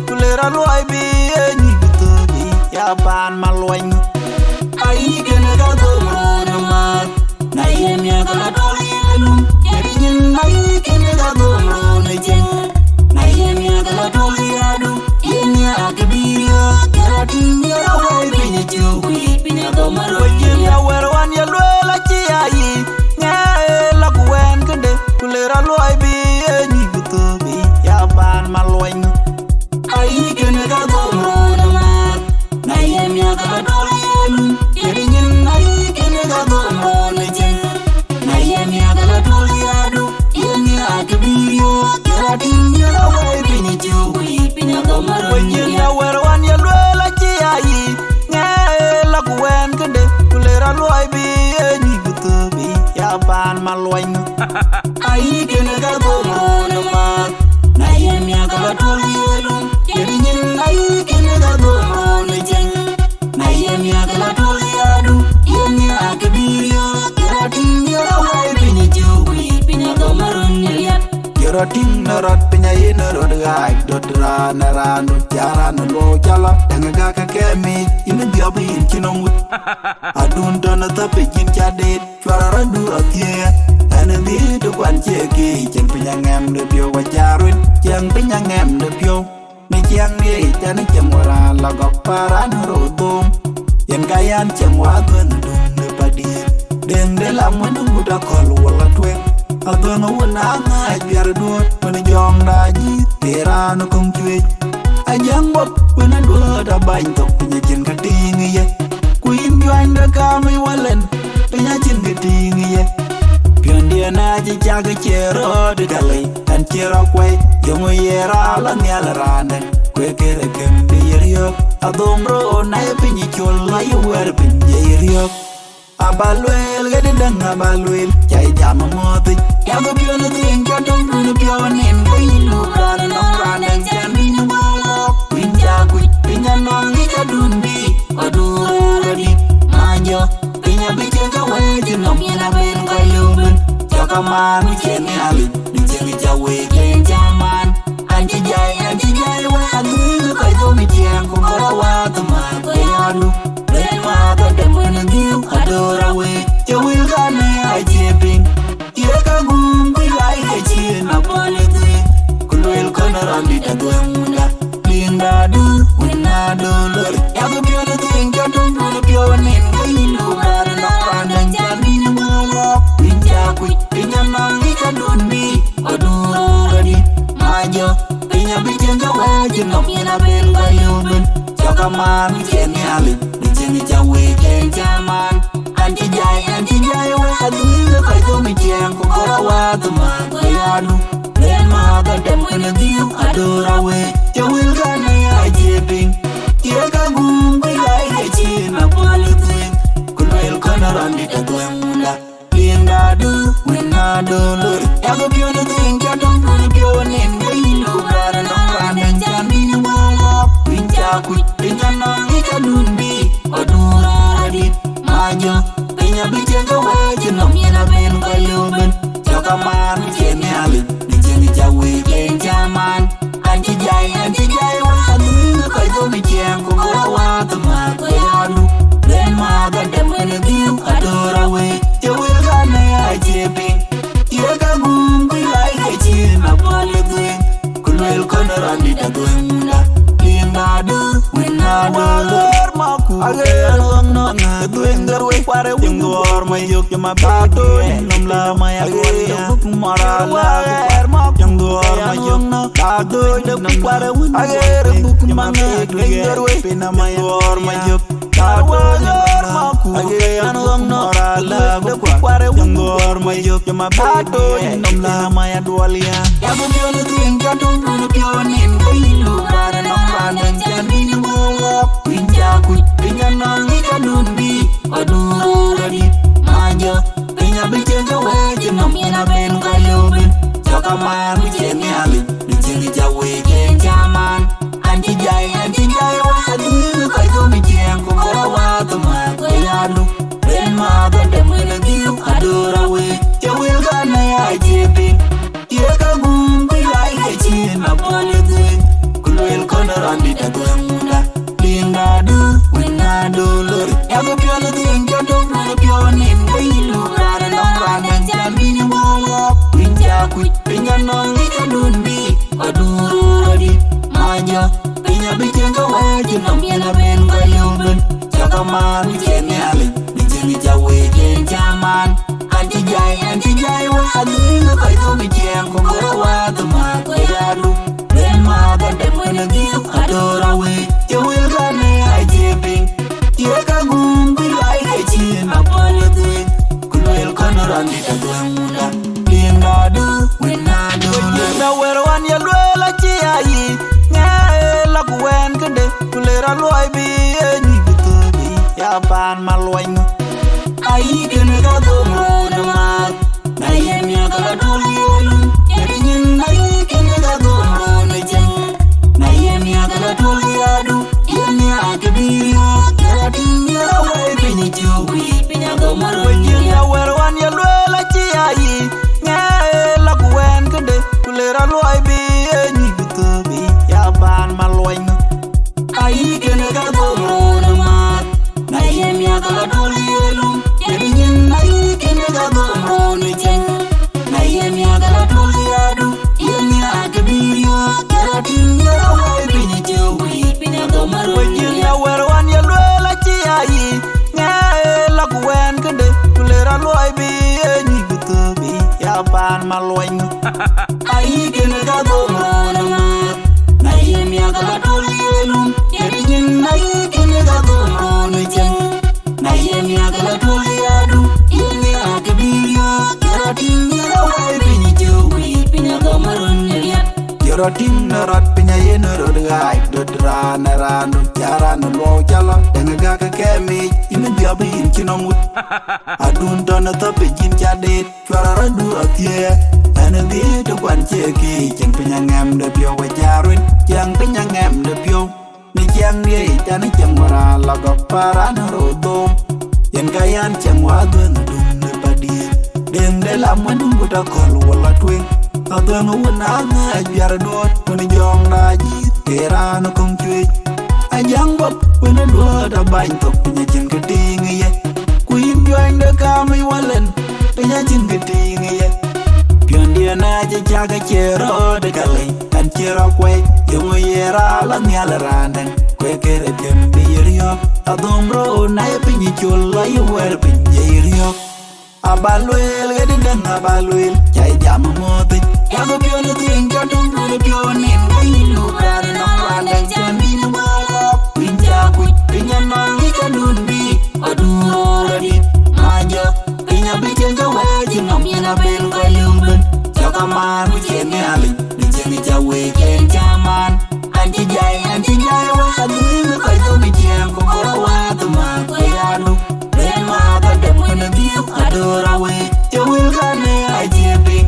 kulera loy bi ni bitogi ya ban malwany ai gene ga do no ma na yem ya ga do yelu yerin ai gene ga do no jen na yem ya ga do yadu yen ya akbiya karatin ya loy bi ni ju bi ni do maro jen ya werwan ya lola chi ai la kwen kende kulera loy bi ni bitogi ya ban malwany ai gene ga do no ma na yem ya ga do yelu yerin ai gene ga do no jen na yem ya ga do yadu yen ya akbiya karatin ya loy bi ni ju bi ni do maro jen ya werwan ya lola chi ai la kwen kende kulera loy bi ni bitogi ya ban malwany ai gene ga do no ma na yem ya ga do yelu yerin ai gene ga do no jen na yem ya ga do yadu yen ya akbiya karatin ya loy bi ni ju bi ni do maro jen Yoroting narot pinyai narot gai dotra narano jara no lo jala danga ga kemi in biobi in chinongu adun dona tapi jin jade chwara randu atie ane bi do kwan cheki chen pinyangem de bio wajarun cheng pinyangem de bio ni cheng ni chane chemora la go paran rodom yen gayan chemwa dun dun de padi den de la monu da kol wala twen Adonga wuna ngai biar duot Wuna jong da ji tera no kong chwe Ajang wap wuna duot abany tok Pinya chin ka tingi ye Kuin juan da kami walen Pinya chin ka tingi ye Pion dia na ji chaga chero de dalai Tan chero kway Yongo yera lang yala randa Kwe kere kem de yeriok Adomro na ye pinyi chol La ye wer pinye yeriok Abalwel gede dang abalwel Chai jama moti Yago pio na tuing jodong Nuno pio nen Kuyin lukran Nong randang jami na walok Pinja kuy Pinya nong ika dundi Odura radip Manjo Pinya biche ka wajin Nom yena ben kwa lumen Joka man Wicheni alip Nicheni jawe Ken jaman Anji jai Wadu Kai zomi jiang Kukora watu man Kuyadu Ren wata demena diu Adora we Jawil kane ajeping Yeka gumbi lai kecil Napoli tui Kulwil kona randi tagwemunda Linda du Wina dolor Yaku pio na tuing jodong Nuno pio nen Kayilu Rara nong randang jami na walok Pinja kuy Pinya nong ika dundi Odura radip Majo Pinya bichen ka wajin Nom yena ben kwa lumen Joka man Wicheni alip Nicheni jawe ken jaman Anji jai Wadu Kai zomi jiang Kukora watu man Kuyadu Ren mata demena diu Adora we Jawil kane ajeping Yeka gumbi lai kecil Napoli tuing Kulwil kona randi tagwemunda Linda du Wina dolor Yago pio na tuing jodong Nuno pio nen Kayilu Rara nong randang jami na walok Pinja kuy Pinya nong ika dundi Odura radip Majo Pinya bichen ka wajin Nom yena ben kwa lumen Joka man Wicheni alip Nicheni jawe ken jaman Anji jai Wadu Kai zomi jiang Kukora watu man Kuyadu Ren mata demena diu Adora we Jawil kane ajeping Yeka gumbi lai kecil Napoli tuing Kulwil kona randi tagwemunda Linda du Wina dolor Maku Agar long no nga tuing garwe Pare yung duor may yuk yung mabatoy Nom lama ya kwalya Marala yung duor may yuk Batoy Nom pare wun Agar buk mga tuing garwe Pinamay duor may yuk Batoy Agar long no Marala Pare yung duor may yuk yung mabatoy Nom lama ya duwalya Yago pio na tuing jodong Nuno pio nen Kayilu Rara nong randang jami na walok Pinja kuy Pinya nong ika dundi Odura radip Majo Pinya bichen ka wajin Nom yena ben kwa lumen Joka man Wicheni alip Nicheni jawe ken jaman Anji jai Wadu Kai zomi jiang Kukora watu man Kuyadu Ren mata demena diu Adora we Jawil kane ajeping Yeka gumbi lai kecil Napoli tuing Kulwil kona randi da gwangunda linda du wina dolor ya go pyo la ding jo do na pyo nin gai lu ra na ra na jambi ni wala pinja ku pinya no ni ka dun bi aduru di maja pinya bi jenga waji no mi na ben go yubun chaka man jeni ali ni jeni jawe ken jaman anti jai wa adu ko to mi jeng ko wa to ma ko ya lu ben ma ga de mo na gi adora we you will gonna ajibing you ka gum bi ai ke chin apology kulel kono randi da gwangunda linda du wina du na wero wan ya lwela chi ai nya la kwen kende kulera loy bi ni bitubi ya ban malwany ai gene ga do mo na ma na yem ya ga do yelu yin ai gene ga do mo na jen na yem ya ga do yadu yin ya ga bi ya tin ya wai bi ni juwi bi na go maro ya wer wan ya lwela chi ai nya la kwen kende kulera loy bi ni bitubi ya ban malwany ai gene ga do mo na ma na yem ya ga do yelu yin ai gene ga do mo na jen na yem ya ga do yadu yin ya ga bi ya tin ya wai bi ni juwi bi na go maro ya wer wan ya lwela chi ai nya la kwen kende kulera loy bi ni bitubi ya ban malwany ai gene ga do mo na ma na yem ya ga do yelu yin ai gene ga do mo na jen na yem ya ga do yadu yin ya ga bi ya tin ya wai bi ni juwi bi na go maro ya Yorotin narot pinya yen rod gai dodra naranu jaranu lo jala denga ga kemi inu biabi in chinomut adun dona to pejin jade chwarara du atie ana di to kwan cheki jeng pinya ngam de pyo wa jarun jeng pinya ngam de pyo ni jeng ye jana jeng wara la go para na rodom yen kayan jeng wa dun dum ne padi den de la mandu ta kol wala twing Adang wuna nga biar dot wani jong da ji tera no kong chui ajang bot wani dot abang tok punya jin keting ye kuin join de kami walen punya jin keting ye pion dia na je jaga cero de kali kan cero kwe yung yera la nyala randang kwe kere jem birio adong bro na ye pinyi chul la ye wer pinyi rio abaluel gedi dang abaluel chai jam motin Yago pyo na ting jo tung na pyo nin gai lu ra na ra na jan bi na wala pinja ku pinya na ni ka dun bi adura di maja pinya bi jen jo wa ji no mi na ben ko lumbun jo ka man ku jen ni ali ni jen ni ja we ken jaman anti jai wa adu ni ko jo mi jen ko ko wa tu ma ko ya lu ben ma ka de mo na bi adura we jo will ga ne ajibi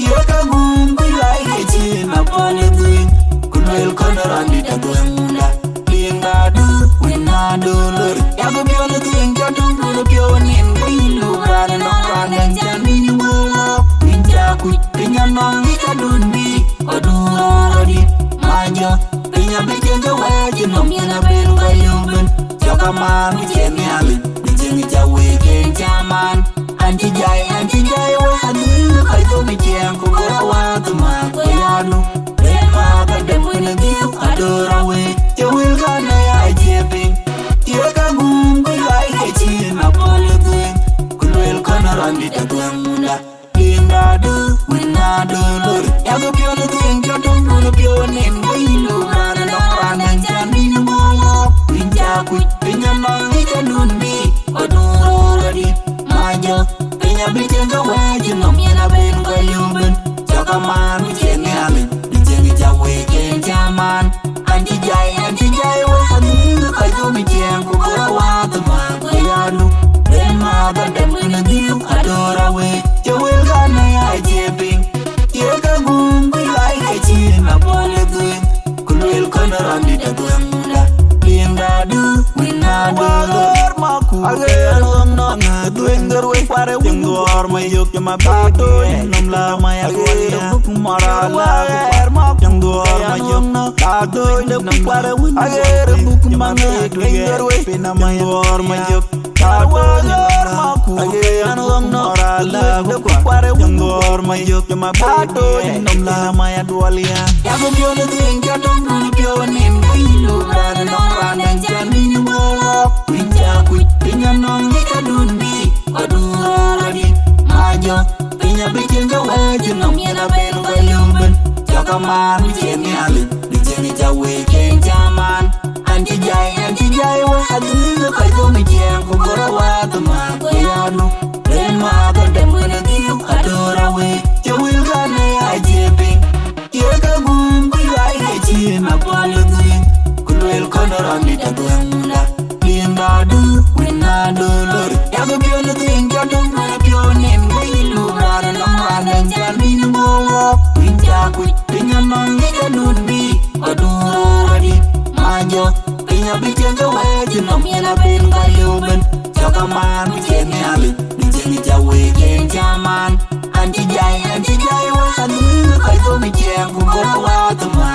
Yaka gum bilai hejin apole duin Kunwel kono randi da gwangunda Linda du wina dolor Yago pyo na duin jodung na pyo nin gai lu rana no rana jambi ni wala Pinja kui pinya nong ika dun bi Oduro di maja Pinya bijenga waji no miena ben gai yubun Joka man bijeni ali Bijeni jawe ken jaman Anti jai wa adu kai to mi jeng ko wa tu ma ko ya lu ben ma ga de mo na gi adora we je will ga na ya jebing tira ka gum bi lai ke chi na pole du kulel kono randi da gwangunda linda du wina du lor ya go pyo na ting jo tung na pyo nin gai lu ra na ra na jan bi na wala pinja ku pinya na ni ka dun bi adora di maja pinya bi jenga waji no mi na ben ko lumbun joka man mi jengi ali ni jengi jawe ken jaman anti jai wa adu kai to mi jeng ko wa tu ma ko ya lu ben ma ga de mo na di adora we je will ga na ya jebing ye ga gum bi lai ke chi na pole du kulel kono randi da gwangunda linda du wina du lor maku along no duengar we pare wingor ma yok ma bato nom la ma ya buk marala yang dor ma yok no ado nom pare wingor buk manga duengar we pina ma ya ma yok ado maku along no marala buk pare wingor ma yok ma bato nom la ma ya dualia ya go bione dinga dong no bionin ilu ran no ran jani mo pinja kuit pinya nong dundi aduradi majo pinya bikin gawaji nom yana ben bayuben jakaman jeni ali di jeni jawe ken jaman anti jai wa adu ka do mi jeng ko gorawa tama yanu ren ma ga dem na diu adorawe jawil gane ajebi yega gum bi ai ji na poludi kulwel konorani tagwamula linda du wina du lor yago bione dinga dong na bione milu rara nom rana jani mo pinja kuit pinya nong ida nundi aduradi majo pinya bijenga waji nom yana ben bayuben jakaman bijeni ali bijeni jawe ken jaman anti jai wa adu kai do mi jeng ko wa tama